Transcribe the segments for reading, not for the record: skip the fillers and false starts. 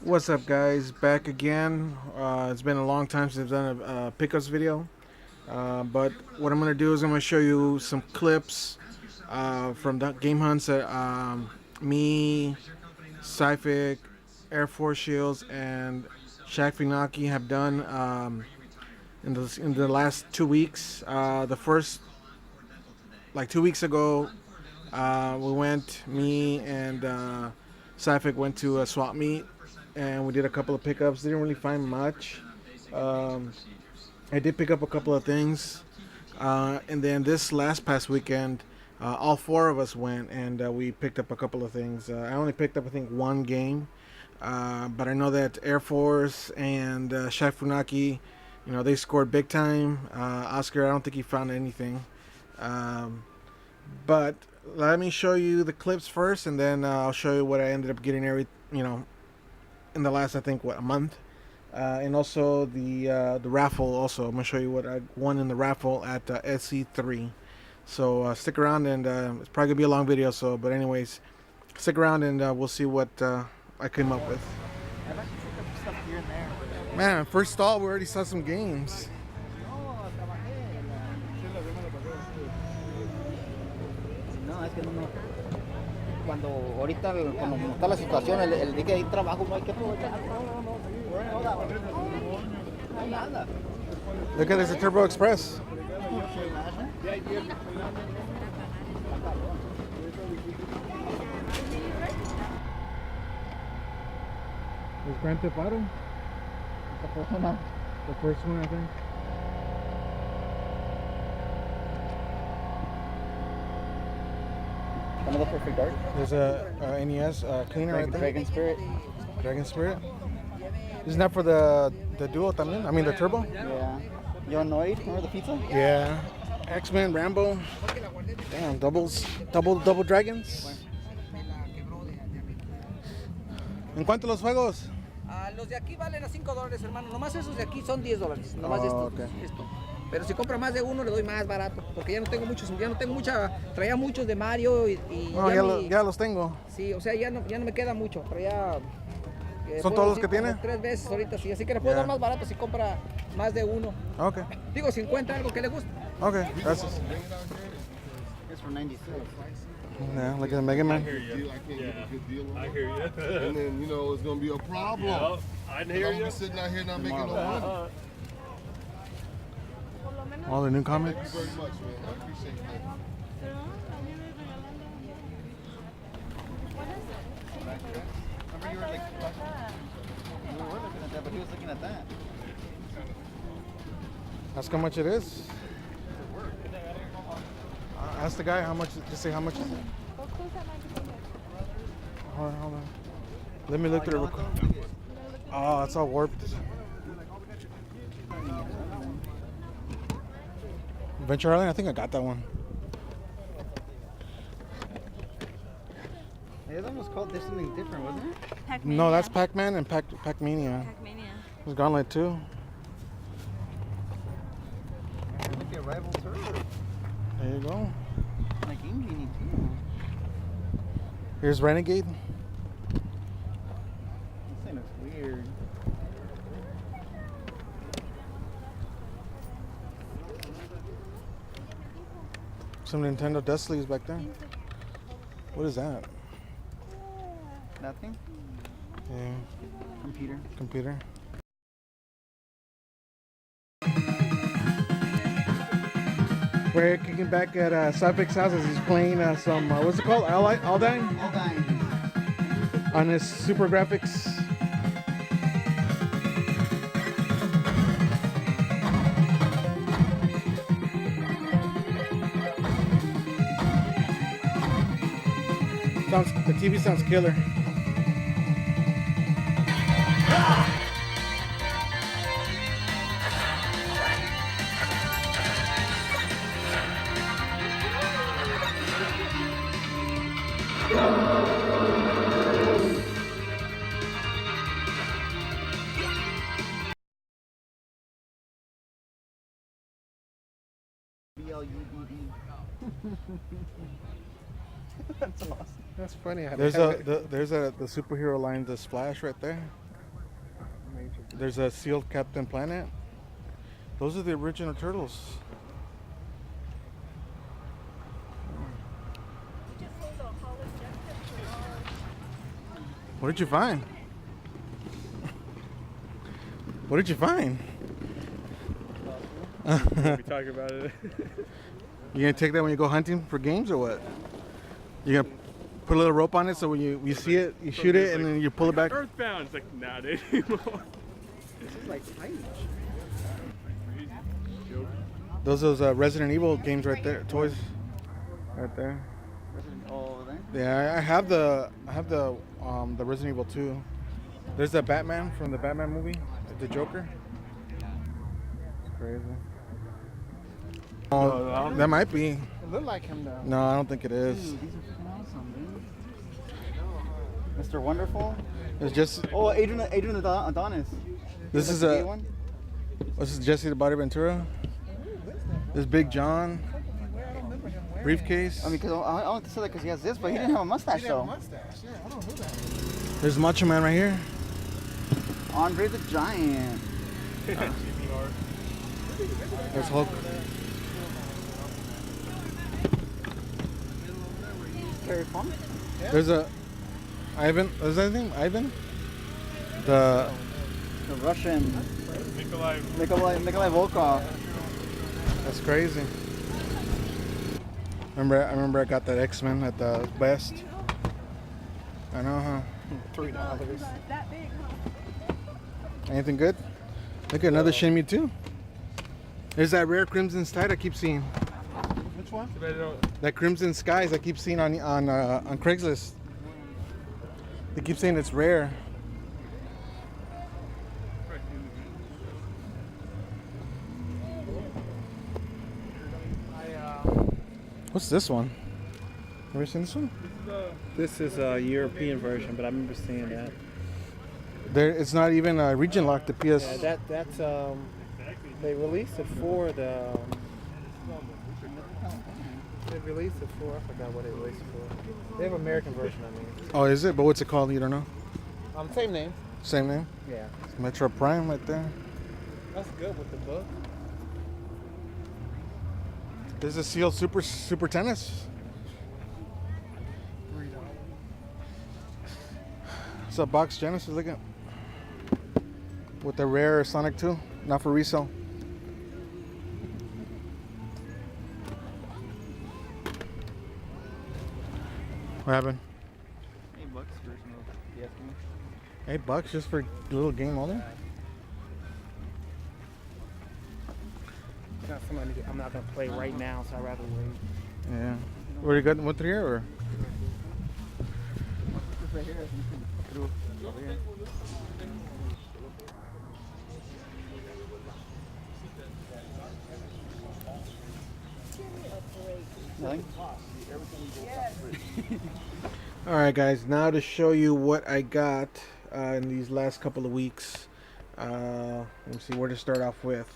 What's up, guys? Back again. It's been a long time since I've done a pickups video, but what I'm gonna do is I'm gonna show you some clips from the game hunts that me, Syphic, Air Force Shields, and Shaq Finaki have done in the last 2 weeks. The first, like 2 weeks ago, me and Syphic went to a swap meet and we did a couple of pickups. Didn't really find much. Um, I did pick up a couple of things. And then this last past weekend, all four of us went and we picked up a couple of things. I only picked up, I think, one game. But I know that Air Force and Shaq Funaki, they scored big time. Oscar, I don't think he found anything. Um, but let me show you the clips first, and then I'll show you what I ended up getting in the last, I think, a month. And also the raffle. Also, I'm gonna show you what I won in the raffle at SC3. So stick around, and it's probably gonna be a long video. So, but anyways, stick around, and we'll see what I came up with. I've actually picked up stuff here and there. Man, first stall, we already saw some games. No, es que no. Cuando ahorita, como está la situación, el día que hay trabajo, no hay que aprovechar. No hay nada. Look at this, a Turbo Express. Was Grand Theft Auto? The first one, I think. Another perfect dark. There's a NES cleaner right there. Dragon Spirit. Dragon Spirit. Isn't that for the duo también? I mean the turbo? Yeah. Yonoid, remember the pizza? Yeah. X-Men, Rambo. Damn, double dragons. ¿En cuánto los juegos? Los de aquí valen a $5, hermano. Nomás esos de aquí son $10. Nomás okay. esto. Pero si compra más de uno le doy más barato, porque ya no tengo mucha, traía muchos de Mario y No, ya los tengo. Sí, o sea, ya no me queda mucho, pero ya ¿Son todos los que tiene? 3 veces ahorita, sí, así que le puedo dar más barato si compra más de uno. Okay. Digo, si encuentra algo que le guste. Okay, gracias. It's from 96. Yeah, look at the Mega Man. I hear you. I hear you. And then, it's going to be a problem. Yeah, I hear you. I'm going to be sitting out here not making no money. All the new comics. Thank you very much, man. I appreciate that. Remember you were like, you were looking at that, but he was looking at that. Ask how much it is. Ask the guy how much. Just say how much is it. Hold on. Let me look through it real quick. Oh, it's all warped. Venture Island, I think I got that one. The other one was called something different, wasn't it? Pac-Mania. No, that's Pac-Man and Pac-Mania. Pac-Mania. It was Gauntlet too. Look at Rival Turbo. There you go. Like Game Genie too. Here's Renegade. This thing looks weird. Some Nintendo dust sleeves back there. What is that? Nothing? Yeah, computer. We're kicking back at Syphic's house as he's playing some, what's it called? Aldine? Aldine. On his Super Graphics. The TV sounds killer. BLUDD. That's awesome. That's funny. There's the superhero line, the Splash right there. There's a sealed Captain Planet. Those are the original turtles. What did you find? What did you find? We talk about it. You gonna take that when you go hunting for games or what? You gonna put a little rope on it so when you see it, you shoot it and then you pull it back? Earthbound. It's like not anymore. This is like tiny. Those Resident Evil games right there, toys, right there. Oh, there. Yeah, I have the Resident Evil 2. There's the Batman from the Batman movie, the Joker. It's crazy. Oh, that might be. It looked like him though. No, I don't think it is. Dude, these are freaking awesome, dude. Mr. Wonderful. It's just. Oh, Adrian Adonis. This is the gay a. one. This is Jesse the Body Ventura. This Big John. Briefcase. I mean, because I want to say that because he has this, but he didn't have a mustache He had a though. mustache. Yeah, I don't know who that is. There's Macho Man right here. Andre the Giant. There's Hulk. Terry Funk. There's a Ivan. Is that his name? Ivan? The Russian. Nikolai Volkov. That's crazy. I remember I got that X-Men at the Best. I know, huh? $3. Anything good? Look at another Shenmue 2. There's that rare Crimson Tide I keep seeing. Which one? That Crimson Skies I keep seeing on Craigslist. They keep saying it's rare. What's this one? Ever seen this one? This is a European version, but I remember seeing that. There, it's not even region locked. The PS. Yeah, that's they released it for the. They released it for. I forgot what they released it for. They have an American version, I mean. Oh, is it? But what's it called? You don't know? Same name. Same name? Yeah. It's Metro Prime right there. That's good with the book. There's a sealed Super Tennis. It's a box Genesis. Look at with the rare Sonic 2, not for resale. What happened? $8 version of the game. $8 just for a little game only? It's not something I'm not gonna play right now, so I'd rather wait. Yeah. Where you got went through here or? This right here, I think you can through over here. Nothing? All right, guys. Now to show you what I got in these last couple of weeks. Let me see where to start off with.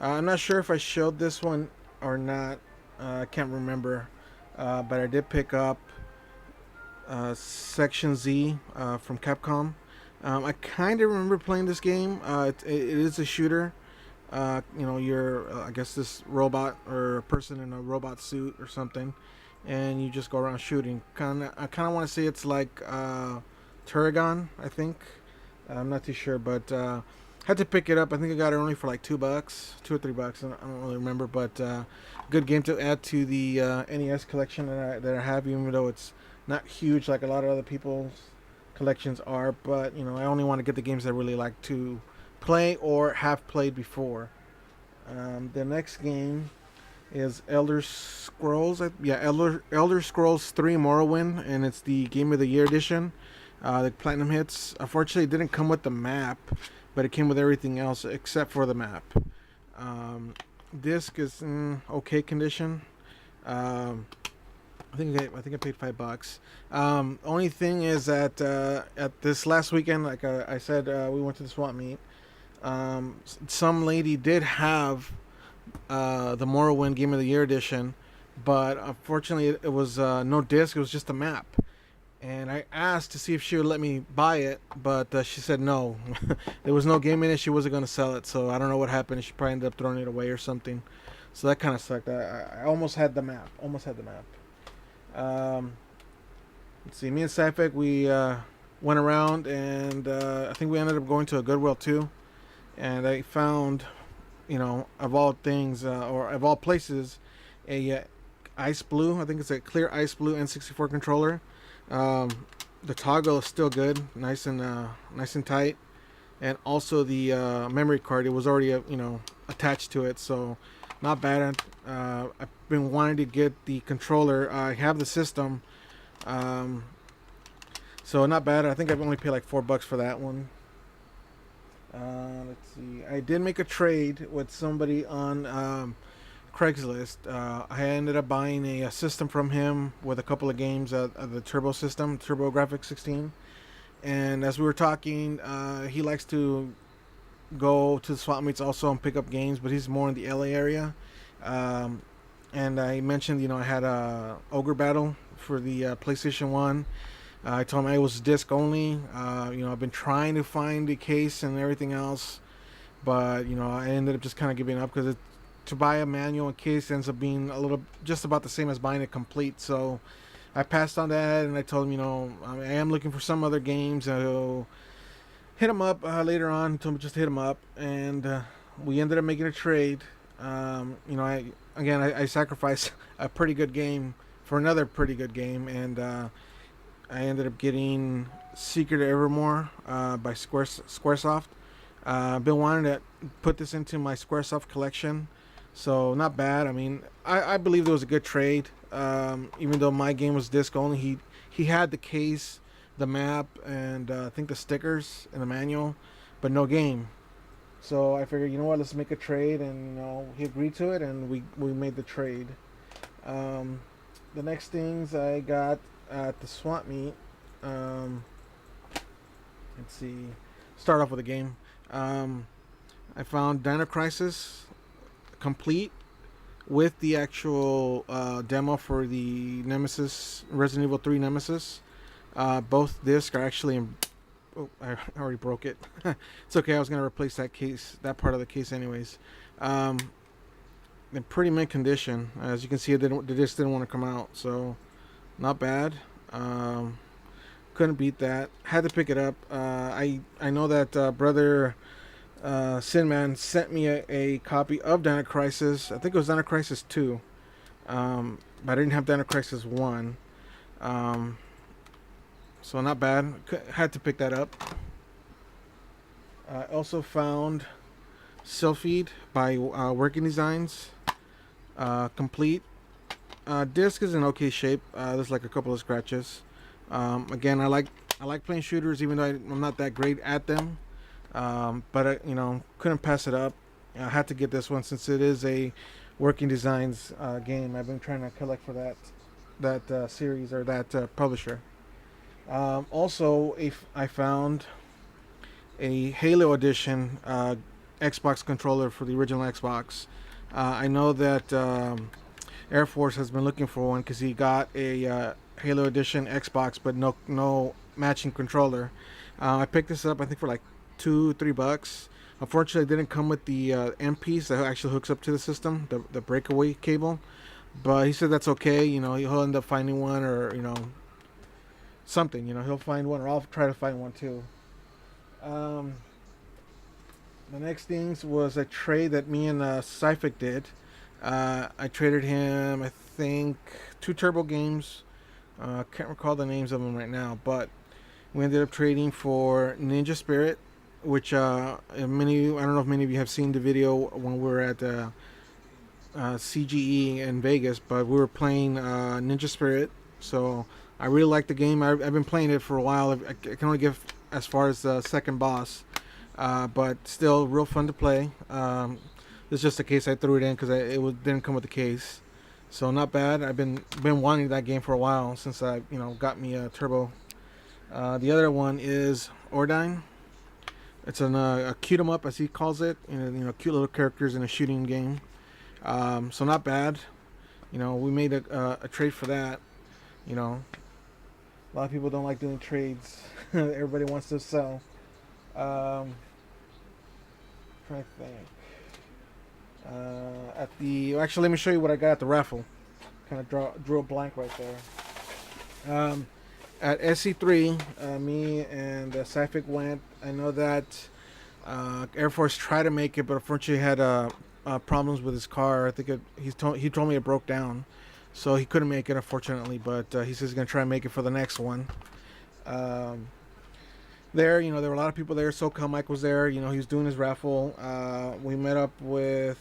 I'm not sure if I showed this one or not. I can't remember. But I did pick up Section Z from Capcom. I kind of remember playing this game. It is a shooter. You know, you're I guess this robot or a person in a robot suit or something, and you just go around shooting. I kind of want to say it's like Turrigon, I think. I'm not too sure, but had to pick it up. I think I got it only for like $2, $2 or $3. I don't really remember, but good game to add to the NES collection that I have, even though it's not huge like a lot of other people's collections are. But you know, I only want to get the games that I really like to play or have played before. The next game is Elder Scrolls. Elder Scrolls 3 Morrowind, and it's the Game of the Year edition. The Platinum Hits. Unfortunately, it didn't come with the map, but it came with everything else except for the map. Disc is in okay condition. I think I paid $5. Only thing is that at this last weekend, like I said, we went to the swap meet. Some lady did have the Morrowind Game of the Year edition, but unfortunately it was no disc. It was just a map. and I asked to see if she would let me buy it, but she said no. There was no game in it. She wasn't going to sell it, so I don't know what happened. She probably ended up throwing it away or something. So that kind of sucked. I almost had the map. Let's see. Me and Safek, we went around, and I think we ended up going to a Goodwill too. And I found, of all things, or of all places, a Ice Blue. I think it's a clear Ice Blue N64 controller. The toggle is still good, nice and tight, and also the memory card. It was already attached to it, so not bad. I've been wanting to get the controller. I have the system, so not bad. I think I've only paid like $4 for that one. Let's see. I did make a trade with somebody on Craigslist. I ended up buying a system from him with a couple of games, the Turbo system, TurboGrafx 16. And as we were talking, he likes to go to the swap meets also and pick up games, but he's more in the LA area. And I mentioned, I had a Ogre Battle for the PlayStation 1. I told him it was disc only. I've been trying to find the case and everything else, but I ended up just kind of giving up because to buy a manual and case ends up being just about the same as buying it complete. So I passed on that, and I told him, I am looking for some other games. I'll hit him up later on. He told me just to hit him up, and we ended up making a trade. I sacrificed a pretty good game for another pretty good game, and I ended up getting Secret of Evermore by Squaresoft. I've been wanting to put this into my Squaresoft collection, so not bad. I mean, I believe it was a good trade. Even though my game was disc only, he had the case, the map, and I think the stickers and the manual, but no game. So I figured, let's make a trade, and he agreed to it, and we made the trade. The next things I got at the swap meet. Let's see. Start off with a game. I found Dino Crisis complete with the actual demo for the Nemesis, Resident Evil 3 Nemesis. Both discs are actually in. Oh, I already broke it. It's okay. I was gonna replace that part of the case, anyways. In pretty mint condition, as you can see, the disc didn't want to come out, so not bad. Couldn't beat that. Had to pick it up. I know that brother Sinman sent me a copy of Dino Crisis. I think it was Dino Crisis 2, but I didn't have Dino Crisis 1. So not bad. Had to pick that up. I also found Sylphid by Working Designs, complete. Disc is in okay shape. There's like a couple of scratches. Again, I like playing shooters, even though I'm not that great at them. But I, couldn't pass it up. I had to get this one since it is a Working Designs game. I've been trying to collect for that series or that publisher. Also, I found a Halo Edition Xbox controller for the original Xbox. I know that Air Force has been looking for one because he got a Halo Edition Xbox, but no matching controller. I picked this up, I think, for like $2-3. Unfortunately, it didn't come with the end piece that actually hooks up to the system, the breakaway cable. But he said that's okay. He'll end up finding one, or something. He'll find one, or I'll try to find one too. The next things was a trade that me and Cyphic did. I traded him, I think, 2 Turbo games. Can't recall the names of them right now, but we ended up trading for Ninja Spirit, which I don't know if many of you have seen the video when we were at CGE in Vegas, but we were playing Ninja Spirit. So I really like the game. I've been playing it for a while. I can only get as far as the second boss, but still real fun to play. It's just a case I threw it in because it didn't come with the case, so not bad. I've been wanting that game for a while since I got me a Turbo. The other one is Ordyne. It's a cute 'em up, as he calls it. Cute little characters in a shooting game. So not bad. We made a trade for that. A lot of people don't like doing trades. Everybody wants to sell. Trying to think. Actually, let me show you what I got at the raffle. Kind of drew a blank right there. At SC3, me and Syphic went. I know that Air Force tried to make it, but unfortunately had problems with his car. I think he told me it broke down, so he couldn't make it, unfortunately. But he says he's gonna try and make it for the next one. There were a lot of people there. SoCal Mike was there. He was doing his raffle. We met up with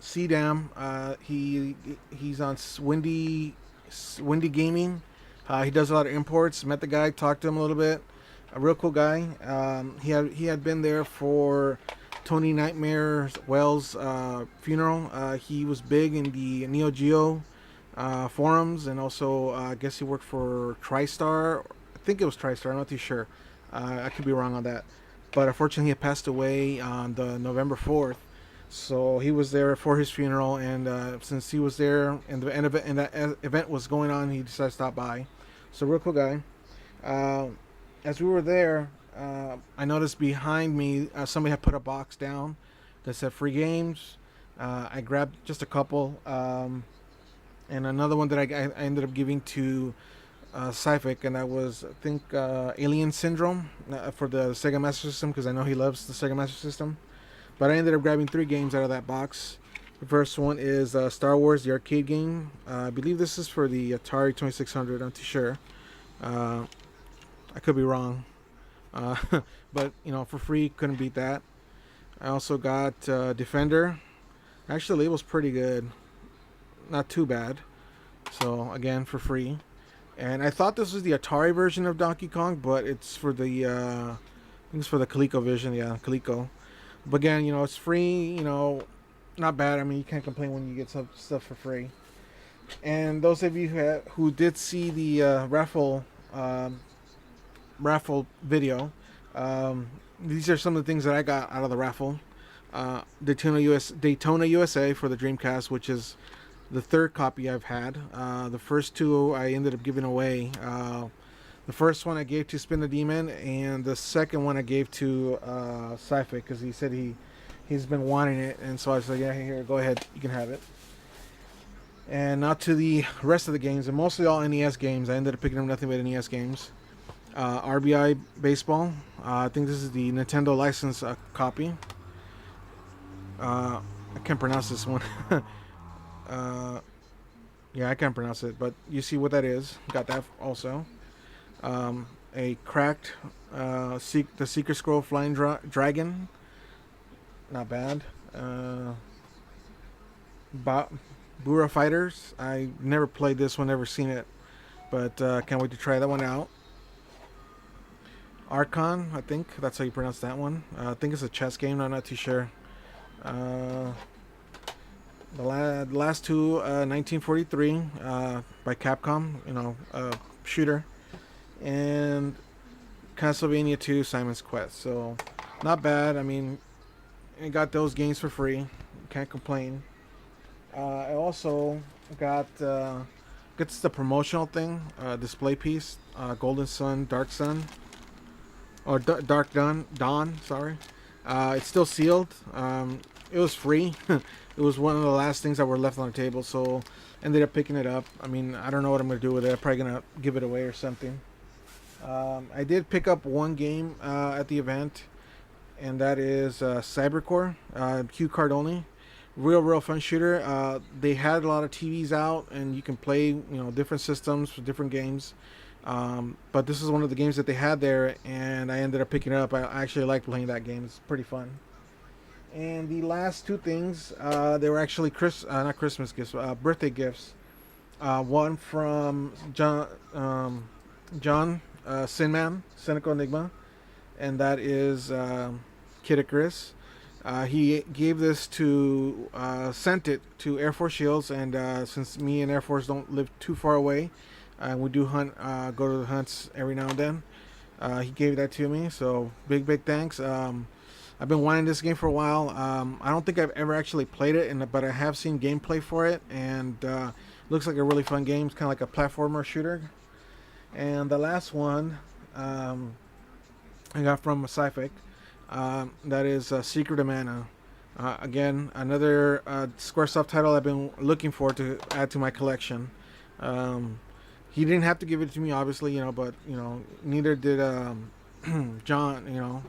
CDAM. He's on Windy Gaming. He does a lot of imports. Met the guy, talked to him a little bit. A real cool guy. He had been there for Tony Nightmare Wells' funeral. He was big in the Neo Geo forums, and also I guess he worked for TriStar. I think it was TriStar. I'm not too sure. I could be wrong on that. But unfortunately, he passed away on the November 4th. So he was there for his funeral, and since he was there and that event was going on, he decided to stop by. So real cool guy. As we were there, I noticed behind me somebody had put a box down that said free games. I grabbed just a couple, and another one that I ended up giving to Syphic, and that was, I think, Alien Syndrome for the Sega Master System, because I know he loves the Sega Master System. But I ended up grabbing 3 games out of that box. The first one is Star Wars, the arcade game. I believe this is for the Atari 2600. I'm too sure. I could be wrong. But, for free, couldn't beat that. I also got Defender. Actually, it was pretty good. Not too bad. So, again, for free. And I thought this was the Atari version of Donkey Kong, but it's for the, I think it's for the ColecoVision. Yeah, Coleco. But again, it's free, not bad. I mean, you can't complain when you get some stuff for free. And those of you who did see the raffle video, these are some of the things that I got out of the raffle. Daytona USA for the Dreamcast, which is the 3rd copy I've had. The first 2 I ended up giving away. The first one I gave to Spin the Demon, and the second one I gave to Syphic, because he said he's been wanting it, and so I said, yeah, here, go ahead, you can have it. And now to the rest of the games, and mostly all NES games. I ended up picking up nothing but NES games. RBI Baseball. I think this is the Nintendo license copy. I can't pronounce this one. Yeah, I can't pronounce it, but you see what that is. Got that also. A cracked the Secret Scroll Flying Dragon. Not bad. Bura Fighters. I never played this one, never seen it, but can't wait to try that one out. Archon, I think that's how you pronounce that one. I think it's a chess game. I'm not too sure. The last 2, 1943 by Capcom. Shooter. And Castlevania 2 Simon's Quest. So not bad. I mean, I got those games for free. Can't complain. I also got it's the promotional thing, display piece, Golden Sun, Dark Sun, or Dark Dawn. Sorry, it's still sealed. It was free. It was one of the last things that were left on the table, so ended up picking it up. I mean, I don't know what I'm gonna do with it. I'm probably gonna give it away or something. I did pick up one game at the event, and that is Cybercore, cue card only. Real fun shooter. They had a lot of TVs out, and you can play different systems for different games. But this is one of the games that they had there, and I ended up picking it up. I actually liked playing that game. It's pretty fun. And the last 2 things, they were actually not Christmas gifts, birthday gifts. One from John Sinman, Cynical Enigma, and that is Kid Icarus. He gave this sent it to Air Force Shields, and since me and Air Force don't live too far away, we do go to the hunts every now and then. He gave that to me, so big thanks. I've been wanting this game for a while. I don't think I've ever actually played it, but I have seen gameplay for it, and looks like a really fun game. It's kind of like a platformer shooter. And the last one I got from Sci-Fi. That is Secret of Mana. Again, another Squaresoft title I've been looking for to add to my collection. He didn't have to give it to me, obviously, you know, but you know, neither did John, you know,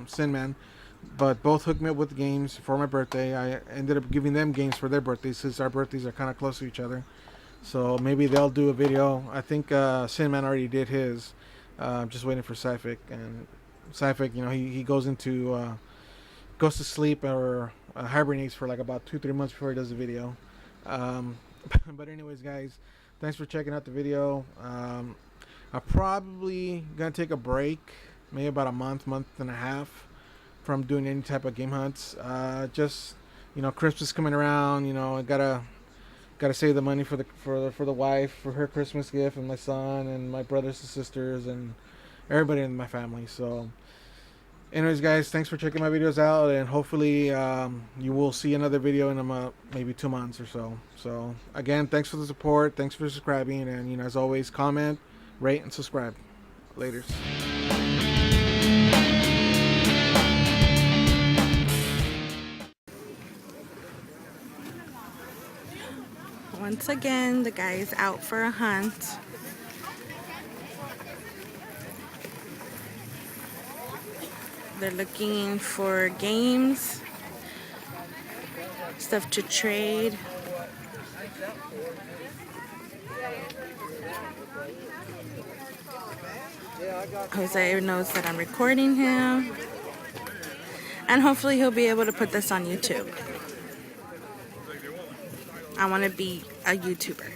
Sinman. But both hooked me up with games for my birthday. I ended up giving them games for their birthdays since our birthdays are kind of close to each other. So maybe they'll do a video. I think Sinman already did his. I'm just waiting for Sci-Fi. And Sci-Fi, you know, he goes to sleep or hibernates for like about 2-3 months before he does the video. But anyways, guys, thanks for checking out the video. I'm probably gonna take a break, maybe about a month and a half from doing any type of game hunts. Just, you know, Christmas coming around, you know, I gotta save the money for the wife, for her Christmas gift, and my son and my brothers and sisters and everybody in my family. So anyways, guys, thanks for checking my videos out, and hopefully you will see another video in maybe 2 months or so. So again, thanks for the support, thanks for subscribing, and you know, as always, comment, rate, and subscribe. Laters. Once again, the guy is out for a hunt. They're looking for games, stuff to trade. Jose knows that I'm recording him, and hopefully he'll be able to put this on YouTube. I want to be a YouTuber.